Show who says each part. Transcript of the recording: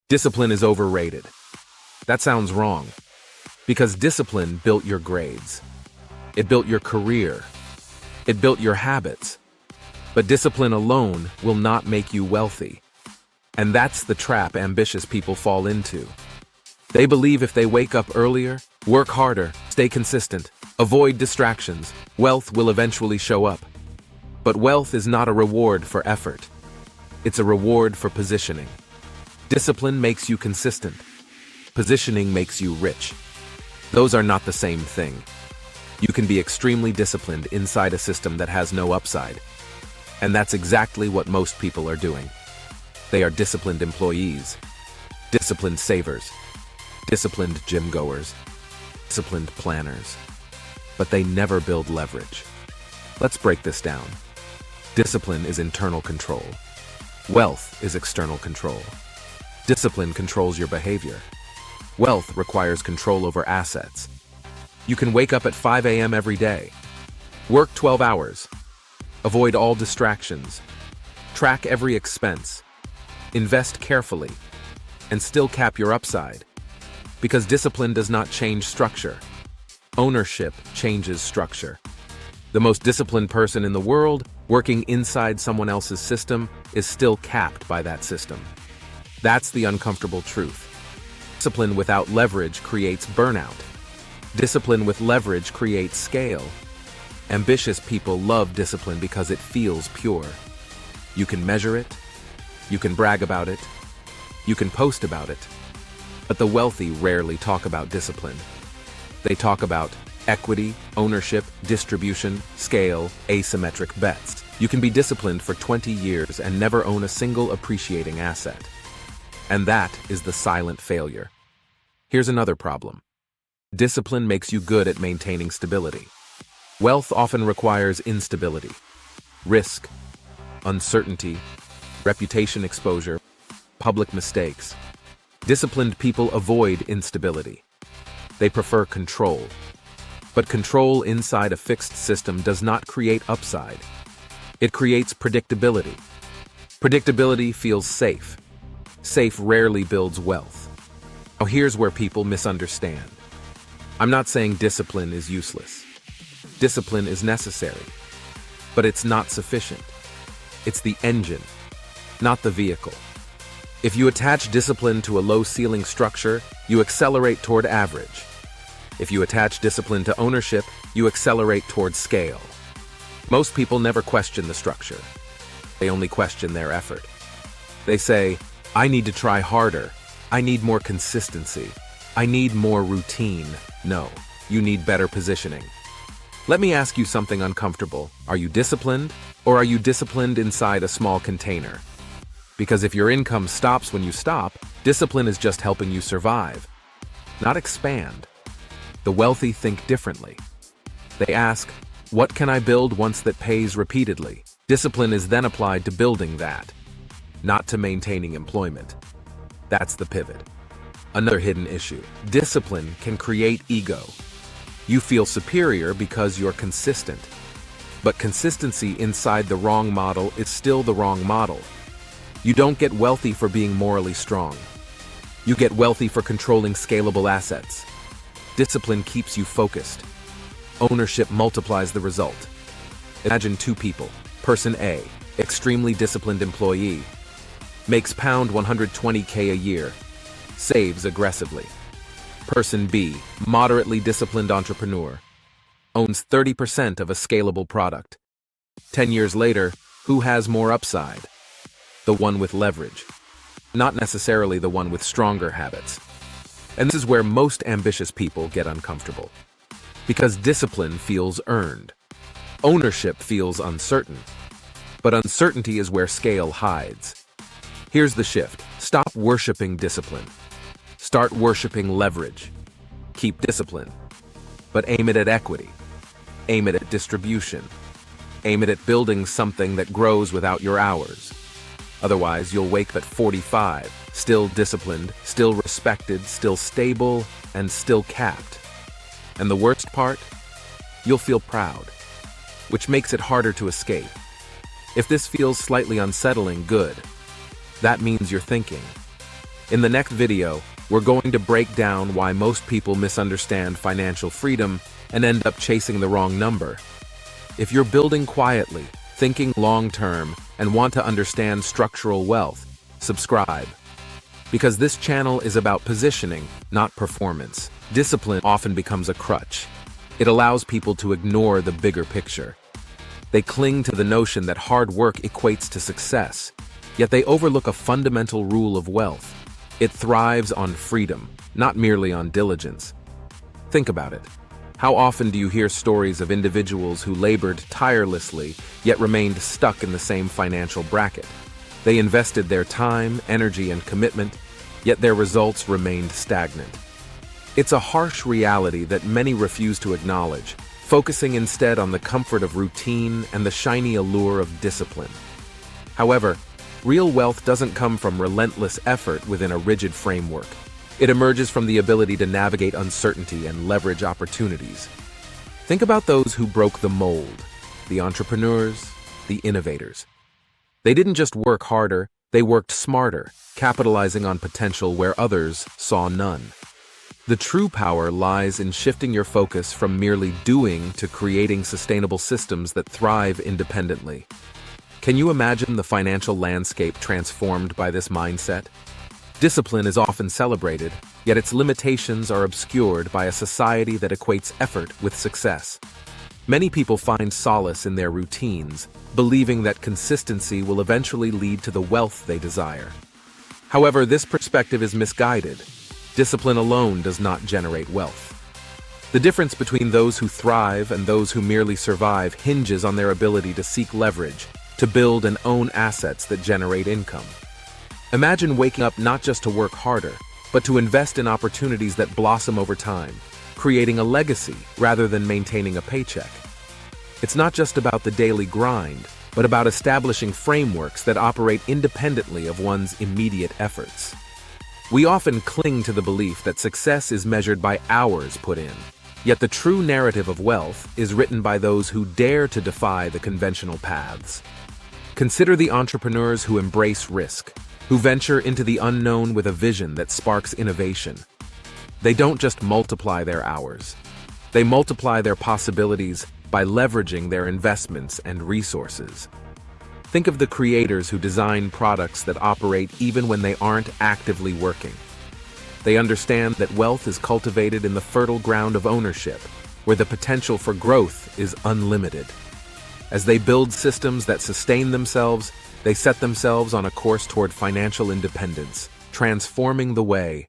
Speaker 1: Discipline is overrated. That sounds wrong, because discipline built your grades. It built your career. It built your habits. But discipline alone will not make you wealthy. And that's the trap ambitious people fall into. They believe if they wake up earlier, work harder, stay consistent, avoid distractions, wealth will eventually show up. But wealth is not a reward for effort. It's a reward for positioning. Discipline makes you consistent. Positioning makes you rich. Those are not the same thing. You can be extremely disciplined inside a system that has no upside. And that's exactly what most people are doing. They are disciplined employees, disciplined savers, disciplined gym goers, disciplined planners. But they never build leverage. Let's break this down. Discipline is internal control. Wealth is external control. Discipline controls your behavior. Wealth requires control over assets. You can wake up at 5 a.m. every day, work 12 hours, avoid all distractions, track every expense, invest carefully, and still cap your upside. Because discipline does not change structure. Ownership changes structure. The most disciplined person in the world, working inside someone else's system, is still capped by that system. That's the uncomfortable truth. Discipline without leverage creates burnout. Discipline with leverage creates scale. Ambitious people love discipline because it feels pure. You can measure it, you can brag about it, you can post about it. But the wealthy rarely talk about discipline. They talk about equity, ownership, distribution, scale, asymmetric bets. You can be disciplined for 20 years and never own a single appreciating asset. And that is the silent failure. Here's another problem. Discipline makes you good at maintaining stability. Wealth often requires instability, risk, uncertainty, reputation exposure, public mistakes. Disciplined people avoid instability. They prefer control. But control inside a fixed system does not create upside. It creates predictability. Predictability feels safe. Safe rarely builds wealth. Now here's where people misunderstand. I'm not saying discipline is useless. Discipline is necessary. But it's not sufficient. It's the engine, not the vehicle. If you attach discipline to a low-ceiling structure, you accelerate toward average. If you attach discipline to ownership, you accelerate toward scale. Most people never question the structure. They only question their effort. They say, I need to try harder. I need more consistency. I need more routine. No, you need better positioning. Let me ask you something uncomfortable. Are you disciplined, or are you disciplined inside a small container? Because if your income stops when you stop, discipline is just helping you survive, not expand. The wealthy think differently. They ask, what can I build once that pays repeatedly? Discipline is then applied to building that, not to maintaining employment. That's the pivot. Another hidden issue. Discipline can create ego. You feel superior because you're consistent. But consistency inside the wrong model is still the wrong model. You don't get wealthy for being morally strong. You get wealthy for controlling scalable assets. Discipline keeps you focused. Ownership multiplies the result. Imagine two people. Person A, extremely disciplined employee, makes pound 120K a year, saves aggressively. Person B, moderately disciplined entrepreneur, owns 30% of a scalable product. 10 years later, who has more upside? The one with leverage, not necessarily the one with stronger habits. And this is where most ambitious people get uncomfortable. Because discipline feels earned. Ownership feels uncertain. But uncertainty is where scale hides. Here's the shift. Stop worshiping discipline. Start worshiping leverage. Keep discipline, but aim it at equity. Aim it at distribution. Aim it at building something that grows without your hours. Otherwise, you'll wake up at 45, still disciplined, still respected, still stable, and still capped. And the worst part? You'll feel proud, which makes it harder to escape. If this feels slightly unsettling, good. That means you're thinking. In the next video, we're going to break down why most people misunderstand financial freedom and end up chasing the wrong number. If you're building quietly, thinking long-term, and want to understand structural wealth, subscribe. Because this channel is about positioning, not performance. Discipline often becomes a crutch. It allows people to ignore the bigger picture. They cling to the notion that hard work equates to success, yet they overlook a fundamental rule of wealth. It thrives on freedom, not merely on diligence. Think about it. How often do you hear stories of individuals who labored tirelessly, yet remained stuck in the same financial bracket? They invested their time, energy, and commitment, yet their results remained stagnant. It's a harsh reality that many refuse to acknowledge, focusing instead on the comfort of routine and the shiny allure of discipline. However, real wealth doesn't come from relentless effort within a rigid framework. It emerges from the ability to navigate uncertainty and leverage opportunities. Think about those who broke the mold, the entrepreneurs, the innovators. They didn't just work harder, they worked smarter, capitalizing on potential where others saw none. The true power lies in shifting your focus from merely doing to creating sustainable systems that thrive independently. Can you imagine the financial landscape transformed by this mindset? Discipline is often celebrated, yet its limitations are obscured by a society that equates effort with success. Many people find solace in their routines, believing that consistency will eventually lead to the wealth they desire. However, this perspective is misguided. Discipline alone does not generate wealth. The difference between those who thrive and those who merely survive hinges on their ability to seek leverage, to build and own assets that generate income. Imagine waking up not just to work harder, but to invest in opportunities that blossom over time, creating a legacy rather than maintaining a paycheck. It's not just about the daily grind, but about establishing frameworks that operate independently of one's immediate efforts. We often cling to the belief that success is measured by hours put in, yet the true narrative of wealth is written by those who dare to defy the conventional paths. Consider the entrepreneurs who embrace risk, who venture into the unknown with a vision that sparks innovation. They don't just multiply their hours. They multiply their possibilities by leveraging their investments and resources. Think of the creators who design products that operate even when they aren't actively working. They understand that wealth is cultivated in the fertile ground of ownership, where the potential for growth is unlimited. As they build systems that sustain themselves, they set themselves on a course toward financial independence, transforming the way